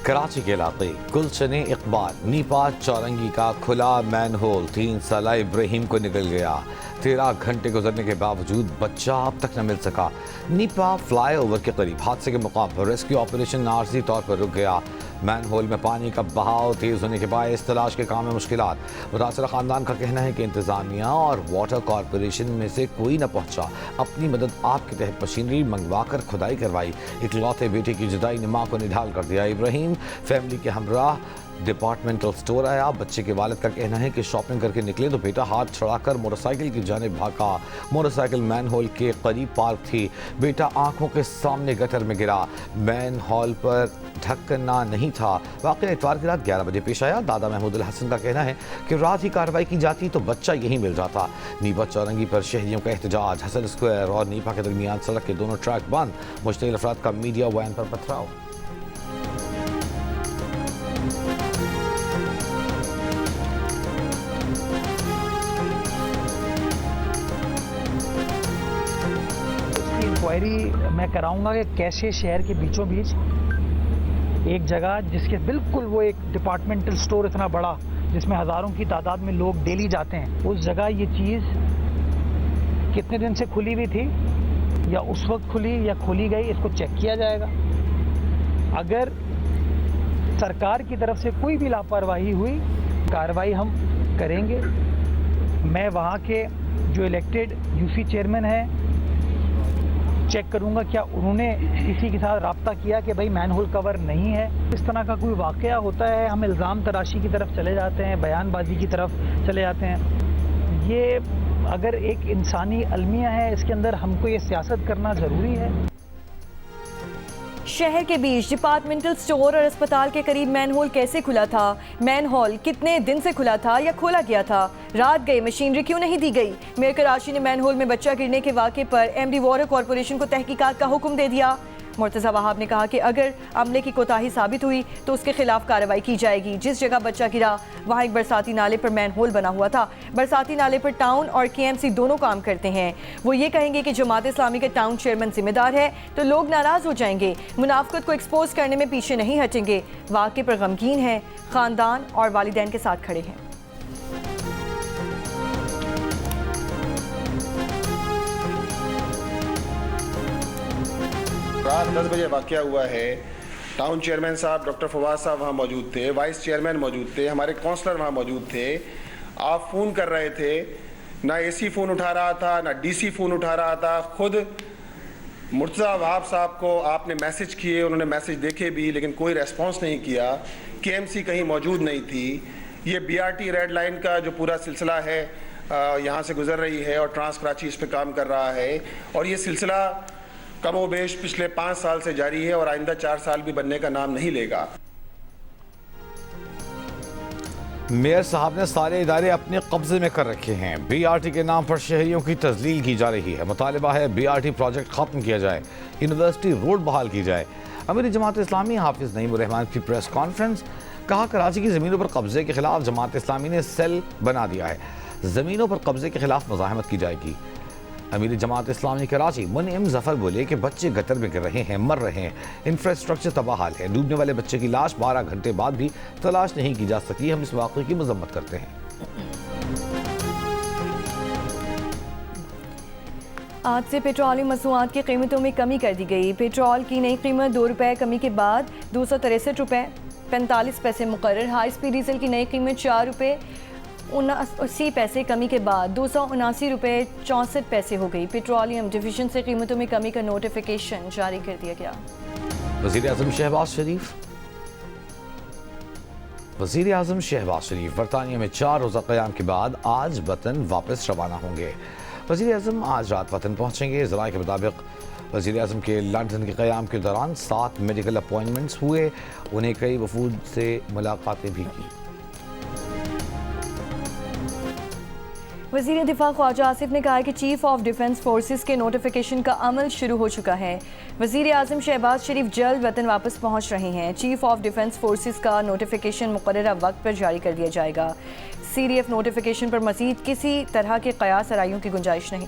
कराची के इलाके गुलशन इकबाल नीपा चौरंगी का खुला मैन होल 3 साला इब्राहिम को निकल गया। 13 घंटे गुजरने के बावजूद बच्चा अब तक न मिल सका। नीपा फ्लाईओवर के करीब हादसे के मौका पर रेस्क्यू ऑपरेशन आर्जी तौर पर रुक गया। मैन होल में पानी का बहाव तेज होने के बायस तलाश के काम में मुश्किलात। मुतासरा खानदान का कहना है कि इंतजामिया और वाटर कॉरपोरेशन में से कोई न पहुंचा। अपनी मदद आपके तहत मशीनरी मंगवा कर खुदाई करवाई। इकलौते बेटे की जुदाई ने मां को निढाल कर दिया। इब्राहिम फैमिली के हमराह डिपार्टमेंटल स्टोर आया। बच्चे के वालिद का कहना है कि शॉपिंग करके निकले तो बेटा हाथ छड़ाकर मोटरसाइकिल की जानिब भागा। मोटरसाइकिल मैन होल के करीब पार्क थी। बेटा आंखों के सामने गटर में गिरा। मैन होल पर ढकना नहीं था। वाक़या इतवार की रात 11 बजे पेश आया। दादा महमूद अल हसन का कहना है कि रात ही कार्रवाई की जाती तो बच्चा यहीं मिल जाता। नीपा चौरंगी पर शहरियों का एहतजाज। हसन स्क्वायर और नीपा के दरमियान सड़क के दोनों ट्रैक बंद। मुश्तगिल अफराद का मीडिया वैन पर पथराव। इंक्वायरी मैं कराऊंगा कि कैसे शहर के बीचों बीच एक जगह जिसके बिल्कुल वो एक डिपार्टमेंटल स्टोर इतना बड़ा जिसमें हज़ारों की तादाद में लोग डेली जाते हैं, उस जगह ये चीज़ कितने दिन से खुली हुई थी या उस वक्त खुली या खोली गई, इसको चेक किया जाएगा। अगर सरकार की तरफ से कोई भी लापरवाही हुई कार्रवाई हम करेंगे। मैं वहाँ के जो इलेक्टेड यूसी चेयरमैन हैं चेक करूंगा क्या उन्होंने किसी के साथ राब्ता किया कि भाई मैनहोल कवर नहीं है। इस तरह का कोई वाकया होता है हम इल्ज़ाम तराशी की तरफ चले जाते हैं, बयानबाजी की तरफ चले जाते हैं। ये अगर एक इंसानी अलमिया है, इसके अंदर हमको ये सियासत करना ज़रूरी है। शहर के बीच डिपार्टमेंटल स्टोर और अस्पताल के करीब मैनहोल कैसे खुला था? मैनहोल कितने दिन से खुला था या खोला गया था? रात गई मशीनरी क्यों नहीं दी गई? मेयर कराची ने मैनहोल में बच्चा गिरने के वाक़े पर एमडी वाटर कॉरपोरेशन को तहकीकात का हुक्म दे दिया। मुर्तज़ा वहाब ने कहा कि अगर अमले की कोताही साबित हुई तो उसके खिलाफ कार्रवाई की जाएगी। जिस जगह बच्चा गिरा वहाँ एक बरसाती नाले पर मैनहोल बना हुआ था। बरसाती नाले पर टाउन और केएमसी दोनों काम करते हैं। वो ये कहेंगे कि जमात इस्लामी के टाउन चेयरमैन जिम्मेदार है तो लोग नाराज़ हो जाएंगे। मुनाफिकत को एक्सपोज करने में पीछे नहीं हटेंगे। वाक़े पर गमगीन है, ख़ानदान और वालिदैन के साथ खड़े हैं। रात 10 बजे वाक़या हुआ है। टाउन चेयरमैन साहब डॉक्टर फवाद साहब वहाँ मौजूद थे, वाइस चेयरमैन मौजूद थे, हमारे काउंसलर वहाँ मौजूद थे। आप फ़ोन कर रहे थे, ना एसी फ़ोन उठा रहा था, ना डीसी फ़ोन उठा रहा था। खुद मुर्तज़ा वहाब साहब को आपने मैसेज किए, उन्होंने मैसेज देखे भी लेकिन कोई रेस्पॉन्स नहीं किया। केएमसी कहीं मौजूद नहीं थी। ये बीआरटी रेड लाइन का जो पूरा सिलसिला है यहाँ से गुजर रही है और ट्रांस कराची इस पर काम कर रहा है और ये सिलसिला कमोबेश पिछले 5 साल से जारी है और आइंदा 4 साल भी बनने का नाम नहीं लेगा। मेयर साहब ने सारे इदारे अपने कब्जे में कर रखे हैं। बीआरटी के नाम पर शहरियों की तजलील की जा रही है। मुतालिबा है बीआरटी प्रोजेक्ट खत्म किया जाए, यूनिवर्सिटी रोड बहाल की जाए। अमीर जमात इस्लामी हाफिज नईम रहमान की प्रेस कॉन्फ्रेंस। कहा कराची की ज़मीनों पर कब्जे के खिलाफ जमात इस्लामी ने सेल बना दिया है। ज़मीनों पर कब्जे के खिलाफ मुज़ाहमत की जाएगी। अमीर जमात इस्लामी कराची मुनीम जफर बोले कि बच्चे गटर में गिर रहे हैं, मर रहे हैं, इंफ्रास्ट्रक्चर तबाहाल है। डूबने वाले बच्चे की लाश 12 घंटे बाद भी तलाश नहीं की जा सकी। हम इस वाक़े की मजम्मत करते हैं। आज से पेट्रोलियम मसनूआत की कीमतों में कमी कर दी गई। पेट्रोल की नई कीमत 2 रुपये कमी के बाद 263 रुपये 45 पैसे मुकर्रर। हाई स्पीड डीजल की नई कीमत 4 रुपये 79 पैसे कमी के बाद 279 रुपये 64 पैसे हो गई। पेट्रोलियम डिवीजन से कीमतों में कमी का नोटिफिकेशन जारी कर दिया गया। वज़ीर-ए-आज़म शहबाज शरीफ बरतानिया में 4 रोज़ा क़याम के बाद आज वतन वापस रवाना होंगे। वज़ीर-ए-आज़म आज रात वतन पहुँचेंगे। ज़राए के मुताबिक वज़ीर-ए-आज़म के लंदन के क़याम के दौरान 7 मेडिकल अपॉइंटमेंट्स हुए। उन्हें कई वफूद से मुलाकातें भी की। वज़ीर दिफा ख्वाजा आसिफ ने कहा है कि चीफ ऑफ डिफेंस फोर्सेस के नोटिफिकेशन का अमल शुरू हो चुका है। वज़ीर आज़म शहबाज शरीफ जल्द वतन वापस पहुँच रहे हैं। चीफ ऑफ डिफेंस फोर्सेस का नोटिफिकेशन मुकर्ररा वक्त पर जारी कर दिया जाएगा। CDF नोटिफिकेशन पर मज़ीद किसी तरह के क़यास आराइयों की गुंजाइश नहीं।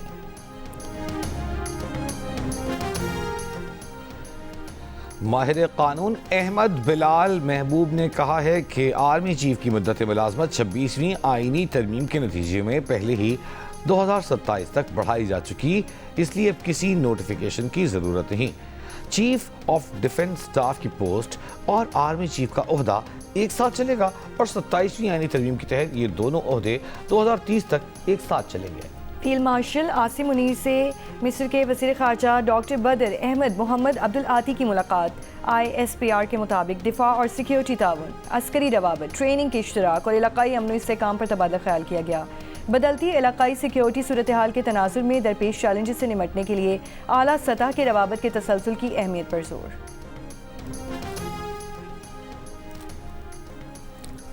माहिर कानून अहमद बिलाल महबूब ने कहा है कि आर्मी चीफ की मुद्दत मुलाजमत 26वीं आईनी तरमीम के नतीजे में पहले ही 2027 तक बढ़ाई जा चुकी, इसलिए अब किसी नोटिफिकेशन की ज़रूरत नहीं। चीफ ऑफ डिफेंस स्टाफ की पोस्ट और आर्मी चीफ का ओहदा एक साथ चलेगा और 27वीं आईनी तरमीम के तहत ये दोनों ओहदे 2030 तक एक साथ चलेंगे। फील्ड मार्शल आसिम मुनीर से मिस्र के वज़ीर ख़ारजा डॉक्टर बदर अहमद मोहम्मद अब्दुल आती की मुलाकात। ISPR के मुताबिक दिफा और सिक्योरिटी ताउन, अस्करी रवाबत, ट्रेनिंग के इश्तराक और इलाकाई अमन इस्तेहकाम पर तबादला ख्याल किया गया। बदलती इलाकाई सिक्योरिटी सूरत हाल के तनाजुर में दरपेश चैलेंजेस से निमटने के लिए आला सतह के रवाबत के तसलसल की अहमियत पर जोर।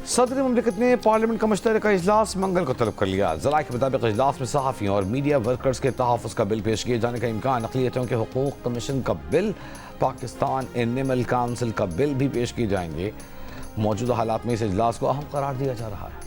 सदर मुमलिकत ने पार्लियामेंट का मुश्तरका इजलास मंगल को तलब कर लिया। ज़रा के मुताबिक इजलास में सहाफ़ियों और मीडिया वर्कर्स के तहफ़्फ़ुज़ का बिल पेश किए जाने का इम्कान, अक़लियतों के हुकूक़ कमीशन का बिल, पाकिस्तान एनिमल काउंसिल का बिल भी पेश किए जाएंगे। मौजूदा हालात में इस इजलास को अहम करार दिया जा रहा है।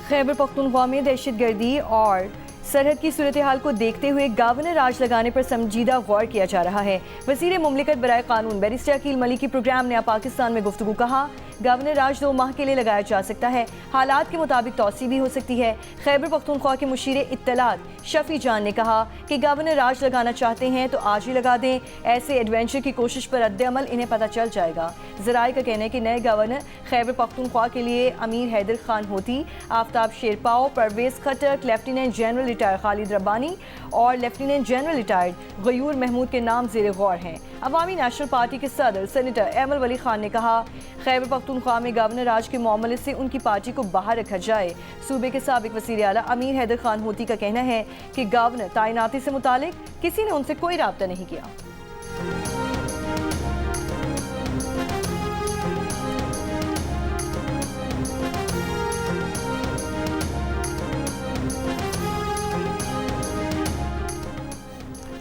खैबर पख्तूनख्वा में दहशतगर्दी और सरहद की सूरत हाल को देखते हुए गवर्नर राज लगाने पर संजीदा गौर किया जा रहा है। वज़ीर मुमलिकत बराए कानून बैरिस्टर अकील मलिकी प्रोग्राम ने पाकिस्तान में गुफ्तगू कहा, गवर्नर राज 2 माह के लिए लगाया जा सकता है, हालात के मुताबिक तौसी भी हो सकती है। खैबर पख्तूनख्वा के मुशीर इत्तलात शफी जान ने कहा कि गवर्नर राज लगाना चाहते हैं तो आज ही लगा दें, ऐसे एडवेंचर की कोशिश पर रद्द-ए-अमल इन्हें पता चल जाएगा। ज़राए का कहना है कि नए गवर्नर खैबर पख्तूनख्वा के लिए अमीर Haider Khan Hoti, Aftab Sherpao, Parvez Khattak, lieutenant general retired Khalid Rabbani और lieutenant general retired Ghayur Mahmood के नाम ज़ेर गौर हैं। अवामी नेशनल पार्टी के सदर सेनेटर एमल वली खान ने कहा, खैबर पख्तूनख्वा में गवर्नर राज के मामले से उनकी पार्टी को बाहर रखा जाए। सूबे के साबिक वज़ीर आला अमीर हैदर खान होती का कहना है कि गवर्नर तैनाती से मुतालिक किसी ने उनसे कोई राब्ता नहीं किया।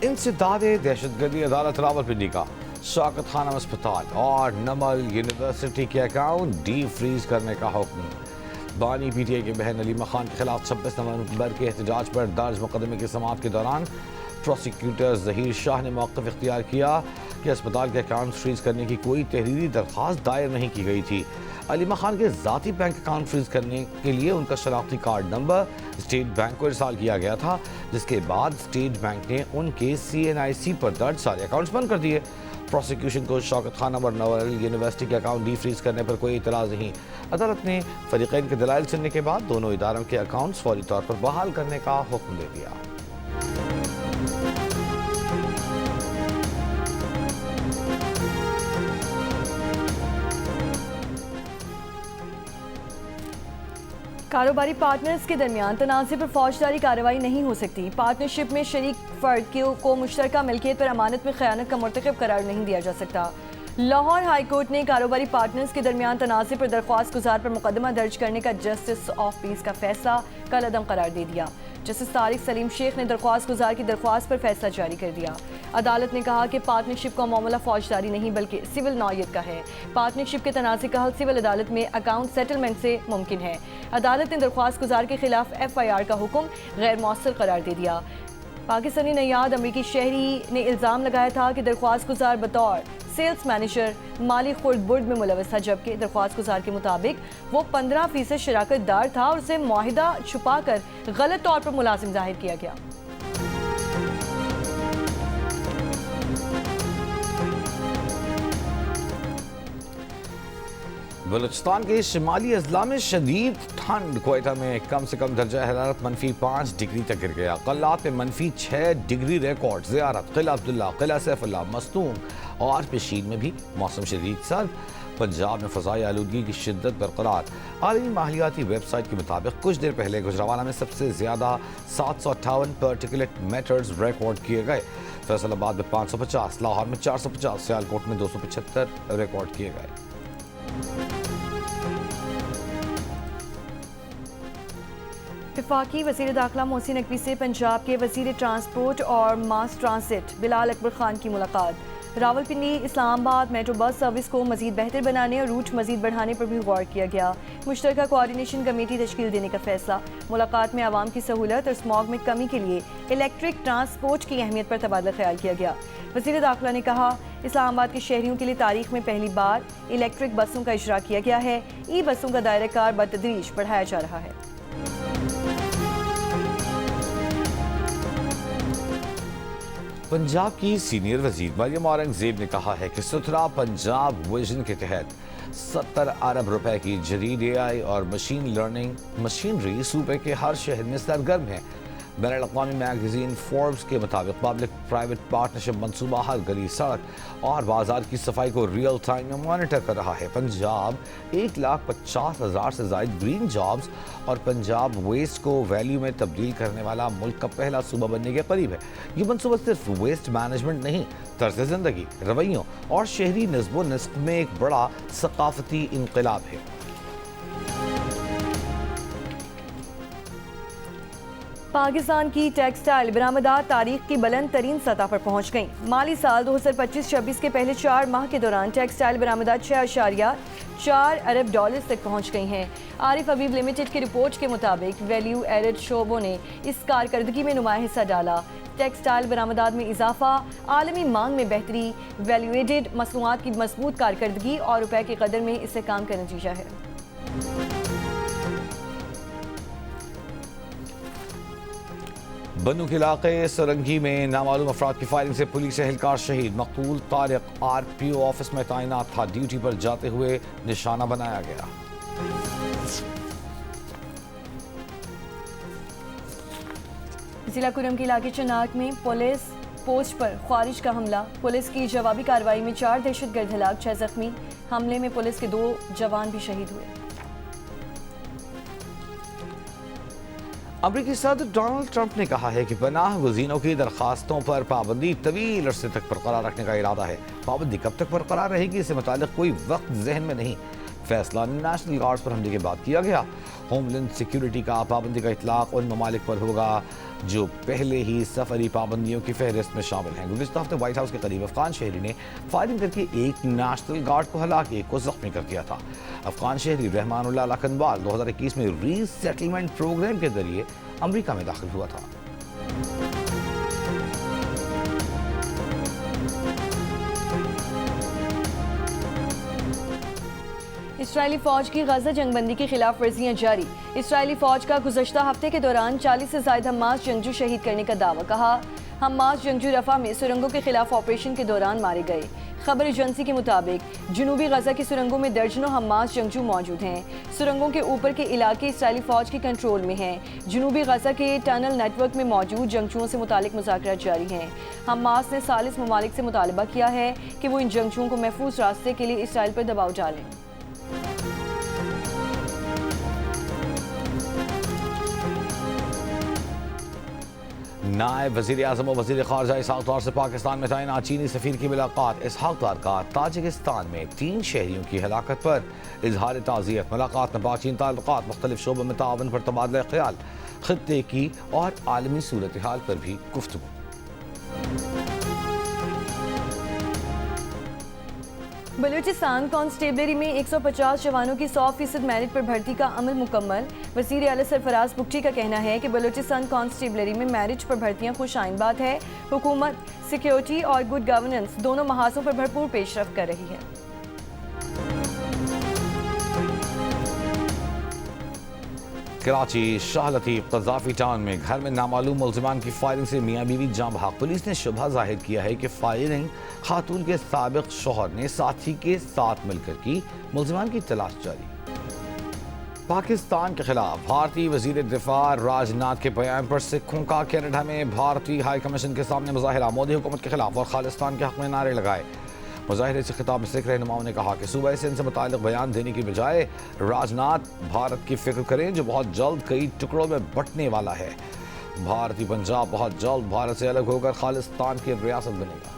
इंसदादे दहशतगर्दी अदालत रावलपिंडी का शौकत खानम अस्पताल और नमल यूनिवर्सिटी के अकाउंट डी फ्रीज करने का हुक्म। बानी PTI के बहन अलीमा खान के खिलाफ 26 नवंबर के एहतजाज पर दर्ज मुकदमे की समाअत के दौरान प्रोसिक्यूटर जहीर शाह ने मौक़िफ़ इख्तियार किया कि अस्पताल के अकाउंट फ्रीज करने की कोई तहरीरी दरख्वास्त दायर नहीं की गई थी। अलीमा खान के ज़ाती बैंक अकाउंट फ्रीज करने के लिए उनका शनाख्ती कार्ड नंबर स्टेट बैंक को इरसाल किया गया था, जिसके बाद स्टेट बैंक ने उनके CNIC पर दर्ज सारे अकाउंट्स बंद कर दिए। प्रोसिक्यूशन को शौकत खानम और नवल यूनिवर्सिटी के अकाउंट डी फ्रीज करने पर कोई इतराज़ नहीं। अदालत ने फरीक़ैन के दलाइल सुनने के बाद दोनों इदारों के अकाउंट्स फौरी तौर पर बहाल करने का हुक्म दे दिया। कारोबारी पार्टनर्स के दरमियान तनाज़े पर फौजदारी कार्रवाई नहीं हो सकती। पार्टनरशिप में शरीक फ़र्द को मुश्तरका मिल्कियत पर अमानत में ख़यानत का मुर्तकिब करार नहीं दिया जा सकता। लाहौर हाई कोर्ट ने कारोबारी पार्टनर्स के दरमियान तनाज़े पर दरख्वास्त गुजार पर मुकदमा दर्ज करने का जस्टिस ऑफ पीस का फैसला कल अदम करार दे दिया। जस्टिस तारिक सलीम शेख ने दरख्वास्त गुजार की दरख्वास्त पर फैसला जारी कर दिया। अदालत ने कहा कि पार्टनरशिप का मामला फौजदारी नहीं बल्कि सिविल नौयत का है। पार्टनरशिप के तनाज़े का हल सिविल अदालत में अकाउंट सेटलमेंट से मुमकिन है। अदालत ने दरख्वास्त गुजार के खिलाफ FIR का हुक्म गैर मौसर करार दे दिया। पाकिस्तानी नयाद अमरीकी शहरी ने इल्ज़ाम लगाया था कि दरख्वास्त गुजार बतौर सेल्स मैनेजर माली खुर्द बुर्द में मुलव्वस था, जबकि दरख्वास्त गुजार के मुताबिक वो 15% शराकतदार था और उसे मुआहिदा छुपा कर गलत तौर पर मुलाजिम जाहिर किया गया। बलूचिस्तान के शिमाली अजला में शदीद ठंड। क्वेटा में कम से कम दर्जा हरारत -5 डिग्री तक गिर गया। कल्लात में -6 डिग्री रिकॉर्ड। ज़ियारत, किला अब्दुल्ला, किला सैफुल्ला, मस्तूंग और पेशीन में भी मौसम शदीद सर्द। पंजाब में फ़ज़ाई आलूदगी की शिद्दत बरकरार। आलमी माहलियाती वेबसाइट के मुताबिक कुछ देर पहले गुजरावाला में सबसे ज़्यादा 758 पार्टिकुलेट मैटर्स रिकॉर्ड किए गए। फैसलाबाद में 550, लाहौर में 450, सियालकोट में 275 रिकॉर्ड किए गए। वफाकी वज़ीर दाखिला मोहसिन नकवी से पंजाब के वज़ीर ट्रांसपोर्ट और मास ट्रांसिट बिलाल अकबर खान की मुलाकात। Rawalpindi Islamabad metro bus service को मजीद बेहतर बनाने और रूट मजीद बढ़ाने पर भी गौर किया गया। मुश्तरका कोऑर्डिनेशन कमेटी तश्कील देने का फैसला। मुलाकात में आवाम की सहूलत और स्मॉग में कमी के लिए इलेक्ट्रिक ट्रांसपोर्ट की अहमियत पर तबादला ख्याल किया गया। वज़ीर दाखिला ने कहा, इस्लामाबाद के शहरियों के लिए तारीख में पहली बार इलेक्ट्रिक बसों का इजरा किया गया है। ई बसों का दायरा कार बतदरीज बढ़ाया जा रहा है। पंजाब की सीनियर वजीर मरियम औरंगजेब ने कहा है कि सुथरा पंजाब विजन के तहत 70 अरब रुपए की जदीद AI और मशीन लर्निंग मशीनरी सूबे के हर शहर में सरगर्म है। बैनुल-अक़वामी मैगजीन फोर्ब्स के मुताबिक पब्लिक प्राइवेट पार्टनरशिप मनसूबा हर गली, सड़क और बाजार की सफाई को रियल टाइम में मॉनिटर कर रहा है। पंजाब 1,50,000 से ज़ायद ग्रीन जॉब्स और पंजाब वेस्ट को वैल्यू में तब्दील करने वाला मुल्क का पहला सूबा बनने के करीब है। ये मनसूबा सिर्फ वेस्ट मैनेजमेंट नहीं, तर्ज ज़िंदगी, रवैयों और शहरी नस्बो नस्ब में एक बड़ा सकाफती इनकलाब है। पाकिस्तान की टेक्सटाइल बरामदात तारीख की बुलंद तरीन सतह पर पहुँच गई। माली साल 2025-26 के पहले 4 माह के दौरान टेक्सटाइल बरामदात 6.4 अरब डॉलर तक पहुँच गई हैं। आरिफ हबीब लिमिटेड की रिपोर्ट के मुताबिक वैल्यू एडेड शोबों ने इस कारकर्दगी में नुमाया हिस्सा डाला। टेक्सटाइल बरामदात में इजाफा, आलमी मांग में बेहतरी, वैल्यू एडेड मसनूआत की मजबूत कारकर्दगी और रुपए की कदर में इससे काम का नतीजा है। बन्नू के इलाके सरंगी में नामालूम अफराद की फायरिंग से पुलिस एहलकार शहीद। मकतूल तारिक RPO ऑफिस में तैनात था। ड्यूटी पर जाते हुए निशाना बनाया गया। जिला कुरम के इलाके चनाक में पुलिस पोस्ट पर ख्वारिज का हमला। पुलिस की जवाबी कार्रवाई में 4 दहशतगर्द हलाक, 6 जख्मी। हमले में पुलिस के 2 जवान भी शहीद हुए। अमरीकी सदर डोनाल्ड ट्रंप ने कहा है कि पनाह गुज़ीनों की दरखास्तों पर पाबंदी तवील अरसे तक बरकरार रखने का इरादा है। पाबंदी कब तक बरकरार रहेगी, इससे मुताल्लिक़ कोई वक्त जहन में नहीं। फैसला नेशनल गार्ड्स पर हमले के बाद किया गया। होमलैंड सिक्योरिटी का पाबंदी का इतलाक उन ममालिक पर होगा जो पहले ही सफरी पाबंदियों की फहरिस्त में शामिल हैं। गुज़िश्ता हफ्ते व्हाइट हाउस के करीब अफगान शहरी ने फायरिंग करके एक नेशनल गार्ड को हलाक, एक को जख्मी कर दिया था। अफगान शहरी रहमानुल्लाह लखनवाल 2021 में रीसेटलमेंट प्रोग्राम के जरिए अमरीका में दाखिल हुआ था। इसराइली फौज की गजा जंगबंदी की खिलाफ वर्जियां जारी। इसराइली फौज का गुज़श्ता हफ्ते के दौरान 40 से ज़ायद हमास जंगजू शहीद करने का दावा। कहा, हमास जंगजू रफा में सुरंगों के खिलाफ ऑपरेशन के दौरान मारे गए। खबर एजेंसी के मुताबिक जनूबी गजा की सुरंगों में दर्जनों हमास जंगजू मौजूद हैं। सुरंगों के ऊपर के इलाके इसराइली फौज के कंट्रोल में हैं। जनूबी गजा के टनल नेटवर्क में मौजूद जंगजुओं से मुतालिक मुज़ाकरात जारी हैं। हमास ने सालिस ममालिक से मुतालबा किया है कि वो इन जंगजुओं को महफूज रास्ते के लिए इसराइल पर दबाव डालें। नायब वज़ीर आज़म और वज़ीर ख़ारजा इसहाक़ डार से पाकिस्तान में तैनात चीनी सफ़ीर की मुलाकात। इसहाक़ डार का ताजिकिस्तान में 3 शहरियों की हलाकत पर इजहार ताज़ियत। मुलाकात में पाक-चीन ताल्लुकात, मुख्तलिफ शोबों में ताअवुन पर तबादला ख्याल, खित्ते की और आलमी सूरत हाल पर भी गुफ्तगू। बलूचिस्तान कांस्टेबलरी में 150 जवानों की 100% मेरिट पर भर्ती का अमल मुकम्मल। वज़ीर आला सरफराज बुगटी का कहना है कि बलूचिस्तान कांस्टेबलरी में मेरिट पर भर्तियां खुश आइन बात है। हुकूमत सिक्योरिटी और गुड गवर्नेंस दोनों महाजों पर भरपूर पेशरफ कर रही है। कराची शाह लतीफ कज़ाफी टाउन में घर में नामालूम मुल्ज़िमान की फायरिंग से मियाँ बीवी जाँ बहक। पुलिस ने शुबह जाहिर किया है कि फायरिंग खातून के साबिक शौहर ने साथी के साथ मिलकर की। मुल्ज़िमान की तलाश जारी। पाकिस्तान के खिलाफ भारतीय वज़ीर दिफा राजनाथ के बयान पर सिखों का कनाडा में भारतीय हाई कमीशन के सामने मुजाहिरा। मोदी हुकूमत के खिलाफ और खालिस्तान के हक़ में नारे लगाए। मुजाहिरे से खिताब में सिख रहनुमाओं ने कहा कि सूबा सिंध से मुताल्लिक़ बयान देने की बजाय राजनाथ भारत की फिक्र करें जो बहुत जल्द कई टुकड़ों में बंटने वाला है। भारतीय पंजाब बहुत जल्द भारत से अलग होकर खालिस्तान की रियासत बनेगा।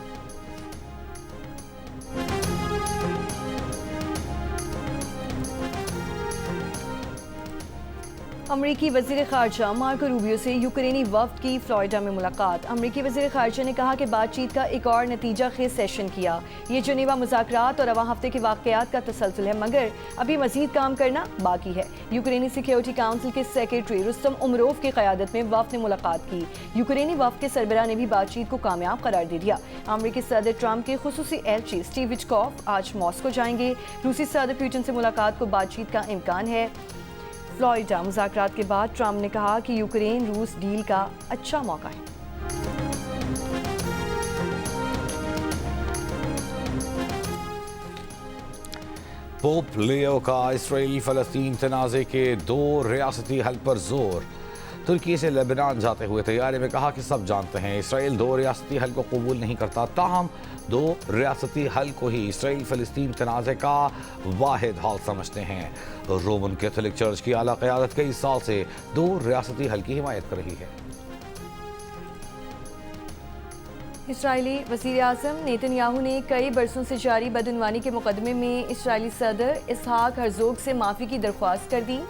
अमरीकी वज़ीर ख़ारजा मार्को रूबियो से यूक्रेनी वफ़द की फ्लोरिडा में मुलाकात। अमरीकी वज़ीर ख़ारजा ने कहा कि बातचीत का एक और नतीजा खेज सेशन किया। ये जेनेवा मुज़ाकरात और रवां हफ्ते के वाक़यात का तसलसल है, मगर अभी मज़ीद काम करना बाकी है। यूक्रेनी सिक्योरिटी काउंसिल के सेक्रेटरी रुस्तम उमरोव की क़यादत में वफ़द ने मुलाकात की। यूक्रेनी वफ़द के सरबराह ने भी बातचीत को कामयाब करार दे दिया। अमरीकी सदर ट्रंप के खुसूसी एलची स्टीव विटकॉफ आज मॉस्को जाएंगे। रूसी सदर पुतिन से मुलाकात को बातचीत का इम्कान है। फ्लोरिडा मुज़ाकरात के बाद ट्रंप ने कहा कि यूक्रेन रूस डील का अच्छा मौका है। पोप लियो का इसराइल फ़लस्तीन तनाज़े के 2 रियासती हल पर जोर। तुर्की से लेबनान जाते हुए तैयारी में कहा कि सब जानते हैं इसराइल 2 रियासती हल को कबूल नहीं करता, ताहम 2 रियासती हल को ही इसराइल फ़लस्तीन तनाज़े का वाहिद हल समझते हैं। रोमन कैथोलिक चर्च की आला क़यादत कई साल से 2 रियासती हल की हिमायत कर रही है। इसराइली वज़ीर आज़म नेतन्याहू ने कई बरसों से जारी बदउनवानी के मुकदमे में इसराइली सदर इसहाक हर्ज़ोग से माफ़ी की दरख्वास्त कर दी।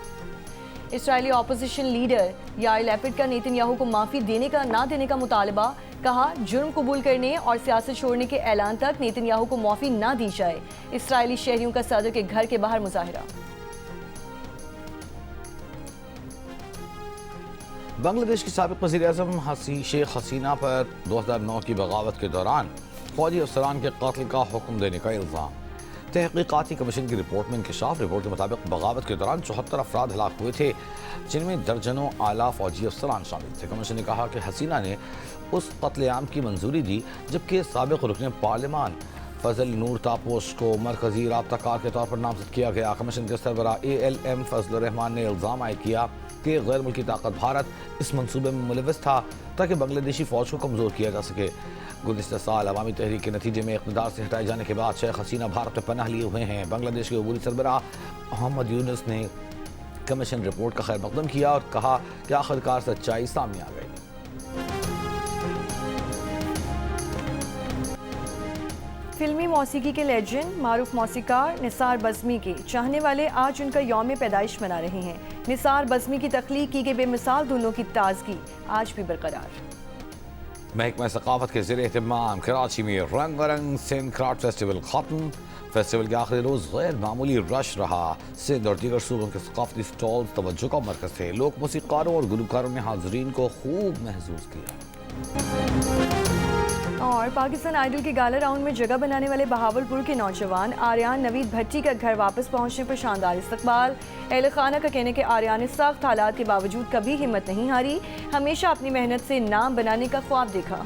इसराइली अपोजिशन लीडर यार लैपिड का नेतन्याहू को माफ़ी देने का ना देने का मुतालबा, कहा जुर्म कबूल करने और सियासत छोड़ने के ऐलान तक नेतन्याहू को माफ़ी ना दी जाए। इसराइली शहरियों का सदर के घर के बाहर मुजाहिरा। बांग्लादेश की साबिक़ वज़ीर-ए-आज़म शेख हसीना पर 2009 की बगावत के दौरान फौजी अफसरान के कत्ल का हुक्म देने का इल्ज़ाम। तहक़ीक़ाती कमीशन की रिपोर्ट में इंकशाफ। रिपोर्ट के मुताबिक बगावत के दौरान 74 अफराद हलाक हुए थे, जिनमें दर्जनों आला फौजी अफसरान शामिल थे। कमीशन ने कहा कि हसीना ने उस कत्लेआम की मंजूरी दी जबकि साबिक़ रुकन पार्लिमान फजल नूर तापोश को मरकजी राब्ताकार के तौर पर नामजद किया गया। कमीशन के सरबराह ALM फजल रहमान ने इल्ज़ाम आयद किया कि गैर मुल्की ताकत भारत इस मनसूबे में मुलविस था ताकि बांग्लादेशी फ़ौज को कमज़ोर किया जा सके। गुज़िश्ता साल अवामी तहरीक के नतीजे में इक़्तिदार से हटाए जाने के बाद शेख हसीना भारत में पनाह लिए हुए हैं। बांग्लादेश के अबूरी सरबराह मोहम्मद यूनुस ने कमीशन रिपोर्ट का खैर मकदम किया और कहा कि आखिरकार सच्चाई सामने आ गई। फिल्मी मौसीकी के लेजेंड मारूफ मौसीकार निसार बज़मी के चाहने वाले आज उनका यौम पैदाइश मना रहे हैं। निसार बज़मी की तख्लीक की गई बेमिसाल धुनों की ताजगी आज भी बरकरार। महकमा सकाफत के ज़ेर एहतमाम कराची में रंगारंग सिंध क्राफ्ट फेस्टिवल खत्म। फेस्टिवल के आखिरी रोज़ गैर मामूली रश रहा। सिंध और दीगर सूबों के सकाफती स्टॉल्स तवज्जो का मरकज़ थे। लोक मौसीक़ारों और गुलकारों ने हाज़रीन को खूब महसूस किया। और पाकिस्तान आइडल के गाला राउंड में जगह बनाने वाले बहावलपुर के नौजवान आर्यान नवीद भट्टी का घर वापस पहुंचने पर शानदार इस्तकबाल। अहले खाना का कहने के आर्यान ने सख्त हालात के बावजूद कभी हिम्मत नहीं हारी, हमेशा अपनी मेहनत से नाम बनाने का ख्वाब देखा।